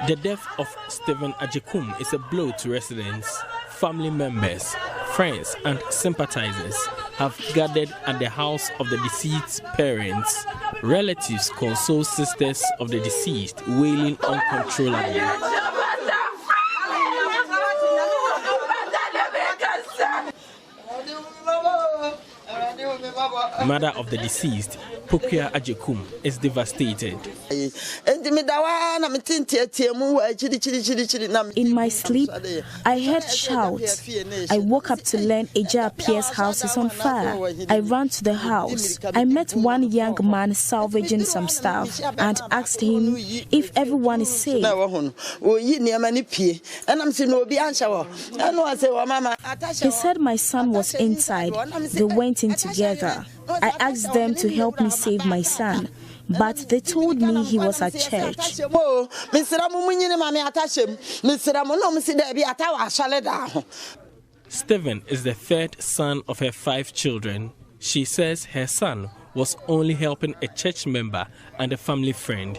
The death of Stephen Ajekum is a blow to residents. Family members, friends and sympathizers have gathered at the house of the deceased's parents. Relatives console sisters of the deceased, wailing uncontrollably. Mother of the deceased, Pokia Ajekum, is devastated. In my sleep, I heard shouts. I woke up to learn Eja Pierre's house is on fire. I ran to the house. I met one young man salvaging some stuff and asked him if everyone is safe. He said my son was inside. They went in together. I asked them to help me save my son, but they told me he was at church. Stephen is the third son of her 5 children. She says her son was only helping a church member and a family friend.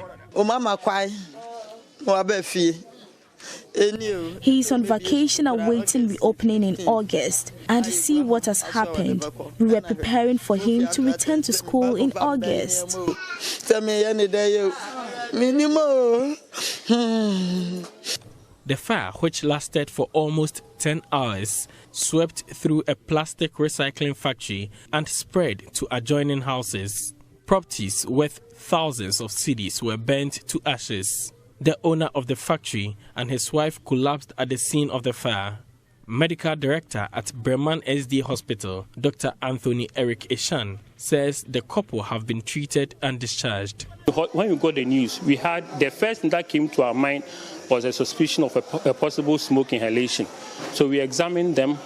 He is on vacation awaiting reopening in August, and see what has happened. We were preparing for him to return to school in August. The fire, which lasted for almost 10 hours, swept through a plastic recycling factory and spread to adjoining houses. Properties worth thousands of cedis were burnt to ashes. The owner of the factory and his wife collapsed at the scene of the fire. Medical director at Bremen SD Hospital, Dr. Anthony Eric Eshan, says the couple have been treated and discharged. When we got the news, we had the first thing that came to our mind was a suspicion of a possible smoke inhalation. So we examined them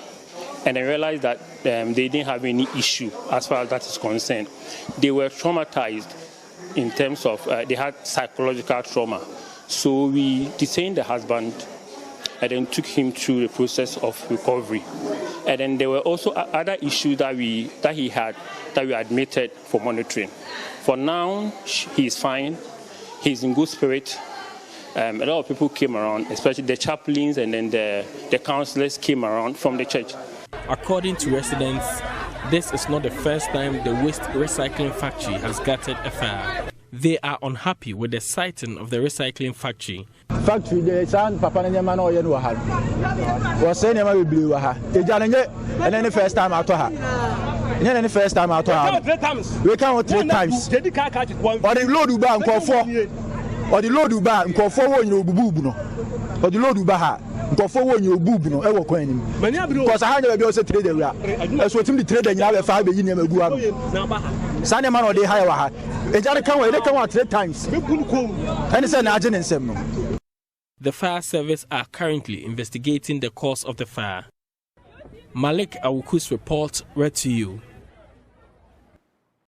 and I realized that they didn't have any issue as far as that is concerned. They were traumatized in terms of they had psychological trauma. So we detained the husband and then took him through the process of recovery. And then there were also other issues that he had that we admitted for monitoring. For now, he is fine. He's in good spirit. A lot of people came around, especially the chaplains and then the counselors came around from the church. According to residents, this is not the first time the waste recycling factory has gutted a fire. They are unhappy with the sighting of the recycling factory. Factory, the son, Papa and Yaman or Yanuha was saying, I blew her. And then the first time out to her. And then the first time out to her. We count 3 times. Or the load you bank or 4. Or the load you bank or 4 when you boo. Or the load you baha. Because I had never been trade area. That's what the trade and you have a 5 year Sunday man or they hire her. They come out 3 times. And it's an agent in some. The fire service are currently investigating the cause of the fire. Malik Awuku's report read to you.